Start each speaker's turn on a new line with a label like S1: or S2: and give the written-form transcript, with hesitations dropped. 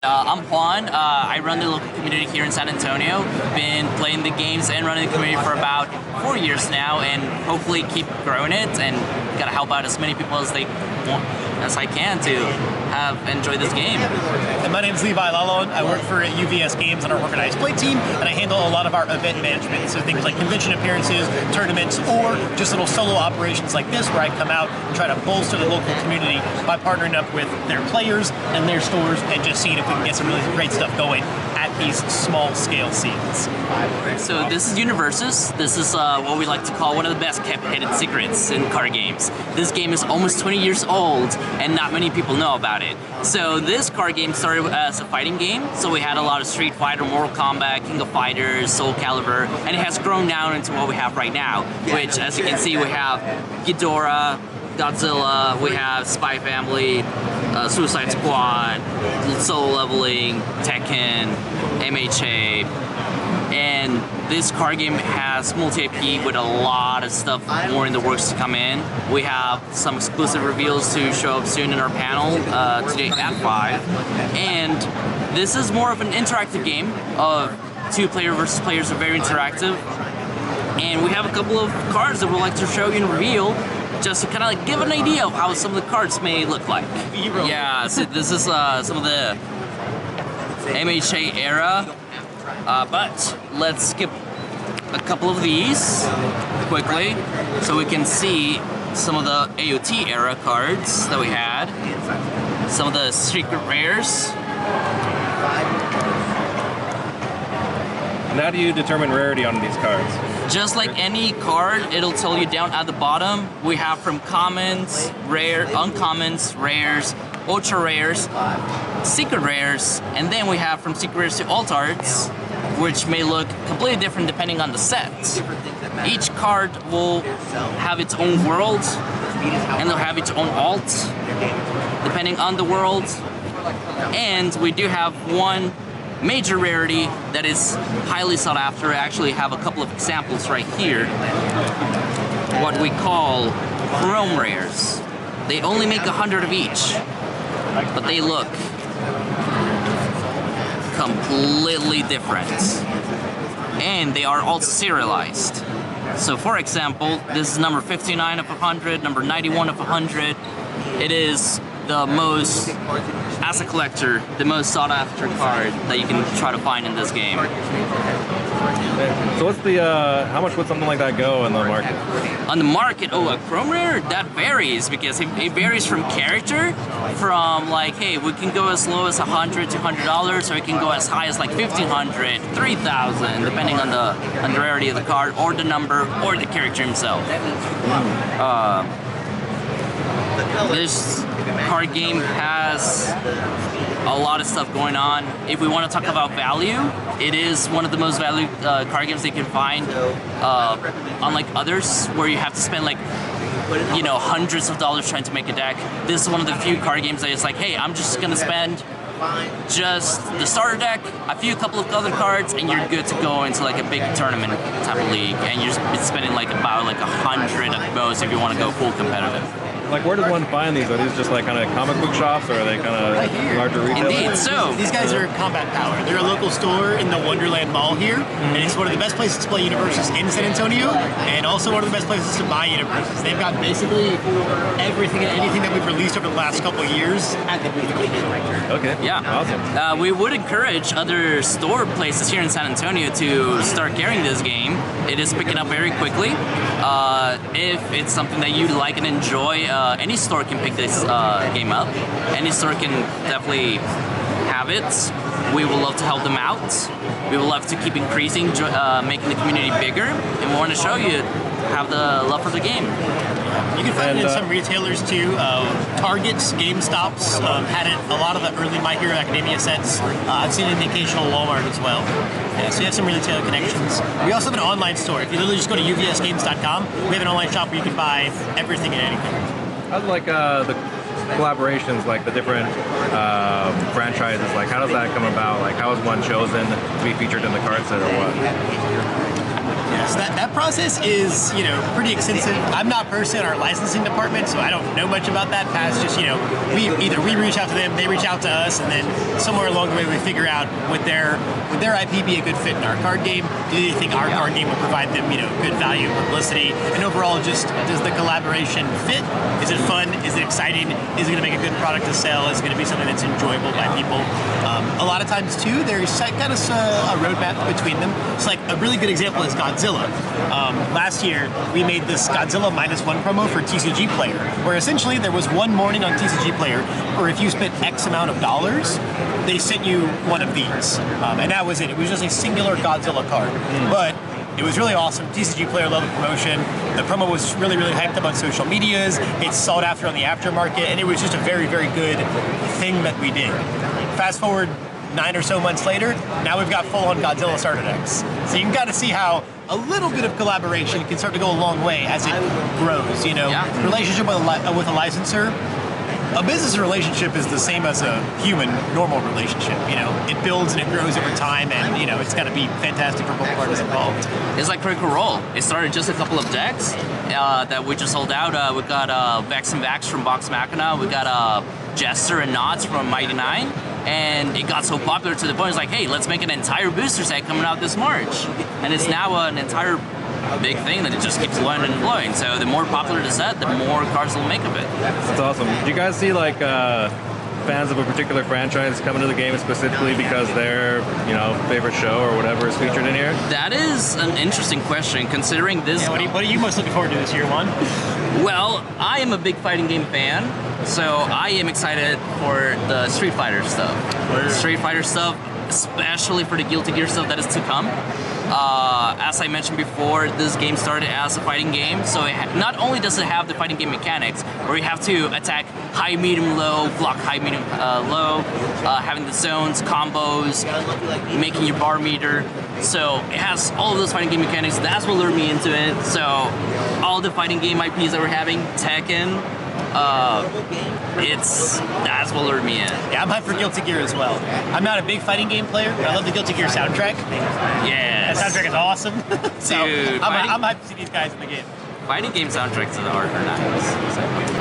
S1: I'm Juan. I run the local community here in San Antonio. Been playing the games and running the community for about 4 years now, and hopefully keep growing it. And gotta help out as many people as I can to enjoy this game.
S2: And my name's Levi Lalonde. I work for UVS Games on our organized play team, and I handle a lot of our event management. So things like convention appearances, tournaments, or just little solo operations like this, where I come out and try to bolster the local community by partnering up with their players and their stores, and just seeing if we can get some really great stuff going at these small-scale scenes.
S1: So this is UniVersus. This is what we like to call one of the best kept hidden secrets in card games. This game is almost 20 years old, and not many people know about it. So this card game started as a fighting game. So we had a lot of Street Fighter, Mortal Kombat, King of Fighters, Soul Calibur, and it has grown down into what we have right now, which, as you can see, we have Ghidorah, Godzilla, we have Spy Family, Suicide Squad, Soul Leveling, Tekken, MHA, and this card game has multi-IP with a lot of stuff more in the works to come in. We have some exclusive reveals to show up soon in our panel today at 5, and this is more of an interactive game of two-player versus players, are very interactive, and we have a couple of cards that we'd like to show you and reveal, just to kind of like give an idea of how some of the cards may look like. Yeah, so this is some of the MHA era, but let's skip a couple of these quickly so we can see some of the AOT era cards that we had, some of the secret rares.
S3: And how do you determine rarity on these cards?
S1: Just like any card, it'll tell you down at the bottom. We have from commons, rare, uncommons, rares, ultra rares, secret rares, and then we have from secret rares to alt arts, which may look completely different depending on the set. Each card will have its own world, and they'll have its own alt, depending on the world. And we do have one major rarity that is highly sought after. I actually have a couple of examples right here. What we call chrome rares. They only make 100 of each, but they look completely different. And they are all serialized. So for example, this is number 59 of 100, number 91 of 100. It is the most, as a collector, the most sought after card that you can try to find in this game.
S3: So what's the, how much would something like that go in the market?
S1: On the market, oh, a chrome rare? That varies, because it varies from character, from like, hey, we can go as low as $100 to $100, or it can go as high as like $1,500, $3,000, depending on the rarity of the card, or the number, or the character himself. This card game has a lot of stuff going on. If we want to talk about value, it is one of the most valued card games they can find, unlike others where you have to spend like, you know, hundreds of dollars trying to make a deck. This is one of the few card games that it's like, hey, I'm just gonna spend just the starter deck, a couple of other cards, and you're good to go into like a big tournament type of league, and you're spending like about like 100 at most if you want to go full competitive.
S3: Like, where does one find these? Are these just like kind of comic book shops, or are they kind of larger retailers?
S1: Indeed, so
S2: these guys are Combat Power. They're a local store in the Wonderland Mall here, and it's one of the best places to play UniVersus in San Antonio, and also one of the best places to buy UniVersus. They've got basically everything and anything that we've released over the last couple of years at the booth.
S3: Okay.
S1: Yeah.
S3: Awesome.
S1: We would encourage other store places here in San Antonio to start carrying this game. It is picking up very quickly. If it's something that you like and enjoy, any store can pick this game up. Any store can definitely have it. We would love to help them out. We would love to keep increasing, making the community bigger, and we want to show you have the love for the game.
S2: You can find it in some retailers too. Targets, GameStops had it. A lot of the early My Hero Academia sets. I've seen it in the occasional Walmart as well. Yeah, so you have some retailer connections. We also have an online store. If you literally just go to UVSGames.com, we have an online shop where you can buy everything and anything.
S3: How's like the collaborations, like the different franchises, like how does that come about? Like how is one chosen to be featured in the card set or what?
S2: Yes, that process is, pretty extensive. I'm not personally in our licensing department, so I don't know much about that past just, we reach out to them, they reach out to us, and then somewhere along the way we figure out would their IP be a good fit in our card game? Do they think our card game will provide them, good value, publicity, and overall just does the collaboration fit? Is it fun? Is it exciting? Is it going to make a good product to sell? Is it going to be something that's enjoyable by people? A lot of times too, there's kind of a roadmap between them. It's like a really good example is Godzilla. Last year, we made this Godzilla -1 promo for TCG Player, where essentially there was one morning on TCG Player where if you spent X amount of dollars, they sent you one of these. And that was it. It was just a singular Godzilla card. But it was really awesome. TCG Player loved the promotion. The promo was really, really hyped up on social medias. It's sought after on the aftermarket, and it was just a very, very good thing that we did. Fast forward 9 or so months later, now we've got full-on Godzilla starter decks. So you can kind of see how a little bit of collaboration can start to go a long way as it grows, Relationship with a licensor. A business relationship is the same as a human, normal relationship, It builds and it grows over time, and, it's got to be fantastic for both parties involved.
S1: It's like Critical Role. It started just a couple of decks that we just sold out. We got Vex and Vax from Box Machina. We got Jester and Knots from Mighty Nine. And it got so popular to the point, it's like, hey, let's make an entire booster set coming out this March. And it's now an entire big thing that it just keeps blowing and blowing. So the more popular the set, the more cards they'll make of it.
S3: That's awesome. Do you guys see fans of a particular franchise coming to the game specifically because their favorite show or whatever is featured in here?
S1: That is an interesting question, considering this.
S2: Yeah, what are you most looking forward to this year, Juan?
S1: Well, I am a big fighting game fan, so I am excited for the Street Fighter stuff. Street Fighter stuff, especially for the Guilty Gear stuff that is to come. As I mentioned before, this game started as a fighting game, so not only does it have the fighting game mechanics, where you have to attack high, medium, low, block high, medium, low, having the zones, combos, making your bar meter. So it has all of those fighting game mechanics. That's what lured me into it. So all the fighting game IPs that we're having, Tekken, that's what lured me in.
S2: Yeah, I'm hyped for Guilty Gear as well. I'm not a big fighting game player, but I love the Guilty Gear soundtrack.
S1: Yeah,
S2: that soundtrack is awesome. So
S1: dude,
S2: I'm hyped to see these guys in the game.
S1: Fighting game soundtracks are nice. So.